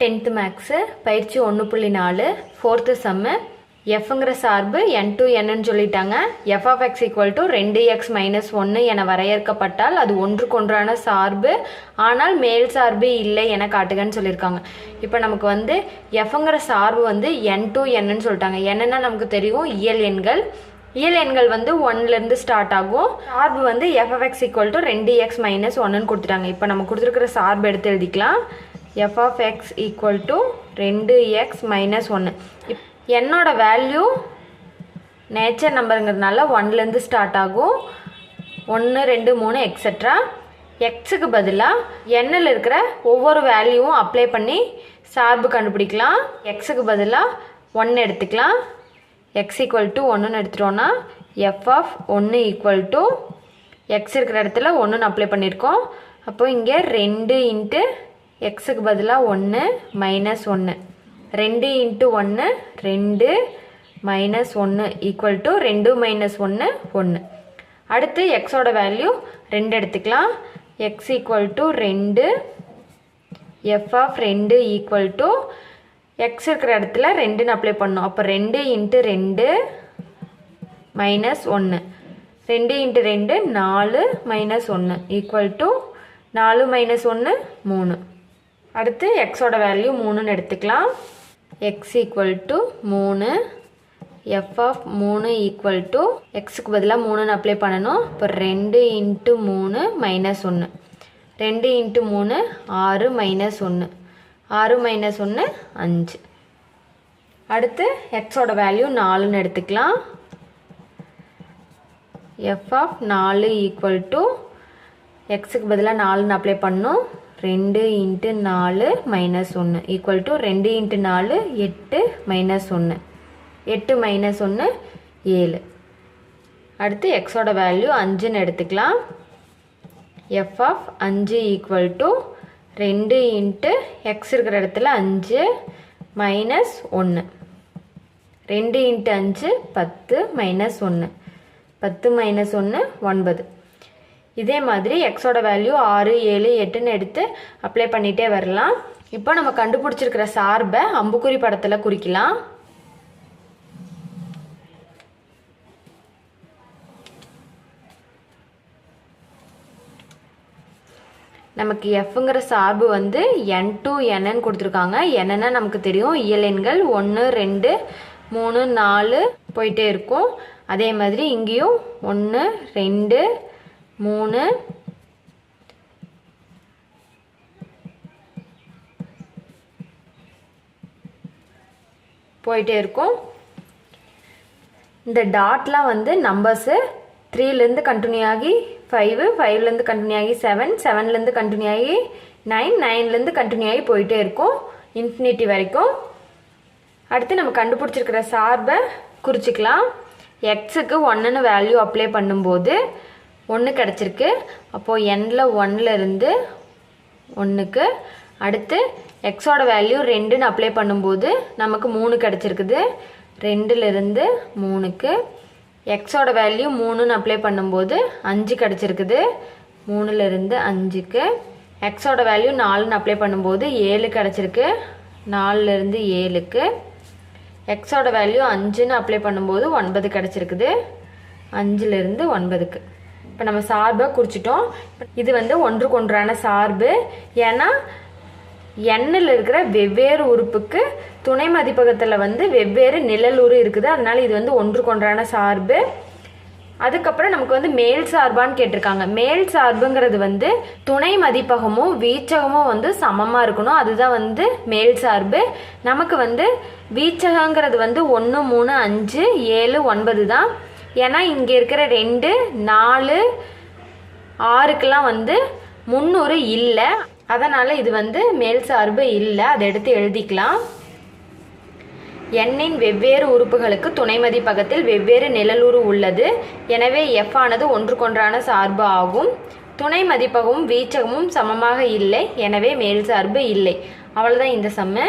10th maths பயிற்சி 1.4 4th சம்மு எஃப்ங்கிற சார்பு n2nன்னு சொல்லிட்டாங்க. f of x equal to 2x minus 1 என வரையறுக்கப்பட்டால் அது ஒன்றுக்கொன்றான சார்பு, ஆனால் மேல் சார்பு இல்லை என காட்டுகன்னு சொல்லியிருக்காங்க. இப்போ நமக்கு வந்து எஃப்ங்கிற சார்பு வந்து n2nன்னு சொல்லிட்டாங்க. என்னன்னா நமக்கு தெரியும் இயல் எண்கள் வந்து 1லேருந்து ஸ்டார்ட் ஆகும். சார்பு வந்து f of x equal to 2x minus 1ன்னு கொடுத்துட்டாங்க. இப்போ நம்ம கொடுத்துருக்கிற சார்பு எடுத்து எழுதிக்கலாம். f of x equal to 2x minus 1. என்னோட வேல்யூ நேச்சர் நம்பருங்கிறதுனால 1லேருந்து ஸ்டார்ட் ஆகும். 1 2 3 எக்ஸெட்ரா. எக்ஸுக்கு பதிலாக எண்ணில் இருக்கிற ஒவ்வொரு வேல்யூவும் அப்ளை பண்ணி சார்பு கண்டுபிடிக்கலாம். எக்ஸுக்கு பதிலாக 1 எடுத்துக்கலாம். x equal to 1ன்னு எடுத்துட்டோன்னா f of 1 equal to x இருக்கிற இடத்துல 1ன்னு அப்ளை பண்ணியிருக்கோம். அப்போ இங்கே 2 இன்ட்டு எக்ஸுக்கு பதிலாக 1 minus 1, 2 into 1 2 minus 1 equal to 2 minus 1 1. அடுத்து எக்ஸோட வேல்யூ 2 எடுத்துக்கலாம். X equal to 2, f of 2 equal to x இருக்கிற இடத்துல 2ன்னு அப்ளை பண்ணோம். அப்போ 2 into 2 minus 1, 2 into 2 4 minus 1 equal to 4 minus 1 3. அடுத்து எக்ஸோட வேல்யூ 3ன்னு எடுத்துக்கலாம். X equal to 3, f of 3 equal to எக்ஸுக்கு பதிலாக 3ன்னு அப்ளை பண்ணணும். இப்போ 2 into 3 minus 1, 2 into 3 6 minus 1, 6 minus 1 5. அடுத்து எக்ஸோட வேல்யூ 4ன்னு எடுத்துக்கலாம். எஃப் ஆஃப் 4 ஈக்குவல் டு எக்ஸுக்கு பதிலாக 4ன்னு அப்ளை பண்ணணும். 2 into 4 minus 1 equal to 2 into 4 8 minus 1, 8 minus 1 7. அடுத்து எக்ஸோட வேல்யூ 5ன்னு எடுத்துக்கலாம். F of 5 equal to 2 into x இருக்கிற இடத்துல 5 மைனஸ் 1, 2 இன்ட்டு 5 10 மைனஸ் 1, 10 மைனஸ் 1 9. இதே மாதிரி எக்ஸோட வேல்யூ 6 7 8ன்னு எடுத்து அப்ளை பண்ணிகிட்டே வரலாம். இப்போ நம்ம கண்டுபிடிச்சிருக்கிற சார்பை அம்புக்குறி படத்தில் குறிக்கலாம். நமக்கு எஃப்ங்கிற சார்பு வந்து n2nன்னு கொடுத்துருக்காங்க. என்னென்னா நமக்கு தெரியும் இயல் எண்கள் 1 2 3 4 போயிட்டே இருக்கும். அதே மாதிரி இங்கேயும் 1 2 3 போயிட்டே இருக்கும். இந்த டாட்லாம் வந்து நம்பர்ஸு 3லேருந்து கண்டினியூ ஆகி 5, 5லேருந்து கண்டினியூ ஆகி 7, 7லேருந்து கண்டினியூ ஆகி 9, 9லேருந்து கண்டினியூ ஆகி போயிட்டே இருக்கும் இன்ஃபினிட்டி வரைக்கும். அடுத்து நம்ம கண்டுபிடிச்சிருக்கிற சார்பை குறிச்சிக்கலாம். எக்ஸுக்கு 1ன்னு வேல்யூ அப்ளை பண்ணும்போது 1 கிடச்சிருக்கு. அப்போது எண்ணில் 1லேருந்து 1க்கு. அடுத்து எக்ஸோட வேல்யூ 2ன்னு அப்ளை பண்ணும்போது நமக்கு 3 கிடச்சிருக்குது. 2லேருந்து 3க்கு. எக்ஸோட வேல்யூ 3ன்னு அப்ளை பண்ணும்போது 5 கிடச்சிருக்குது. 3லேருந்து 5க்கு. எக்ஸோட வேல்யூ 4ன்னு அப்ளை பண்ணும்போது 7 கிடச்சிருக்கு. 4லேருந்து 7க்கு. எக்ஸோட வேல்யூ 5ன்னு அப்ளை பண்ணும்போது 9 கிடச்சிருக்குது. 5லேருந்து 9க்கு. இப்போ நம்ம சார்பை குறிச்சிட்டோம். இது வந்து ஒன்றுக்கொன்றான சார்பு. ஏன்னா எண்ணில் இருக்கிற வெவ்வேறு உறுப்புக்கு துணை மதிப்பகத்தில் வந்து வெவ்வேறு நிழலுறு இருக்குது. அதனால இது வந்து ஒன்றுக்கொன்றான சார்பு. அதுக்கப்புறம் நமக்கு வந்து மேல் சார்பான்னு கேட்டிருக்காங்க. மேல் சார்புங்கிறது வந்து துணை மதிப்பகமும் வீச்சகமும் வந்து சமமாக இருக்கணும். அதுதான் வந்து மேல் சார்பு. நமக்கு வந்து வீச்சகங்கிறது வந்து 1 3 5 7 9 தான். ஏன்னா இங்கே இருக்கிற 2 4 6க்கெலாம் வந்து 300 இல்லை. அதனால் இது வந்து மேல் சார்பு இல்லை. அதை எடுத்து எழுதிக்கலாம். எண்ணின் வெவ்வேறு உறுப்புகளுக்கு துணை மதிப்பகத்தில் வெவ்வேறு நிழலுறு உள்ளது. எனவே எஃப் ஆனது ஒன்றுக்கொன்றான சார்பு ஆகும். துணை மதிப்பகமும் வீச்சகமும் சமமாக இல்லை. எனவே மேல் சார்பு இல்லை. அவ்வளோதான் இந்த சம்மு.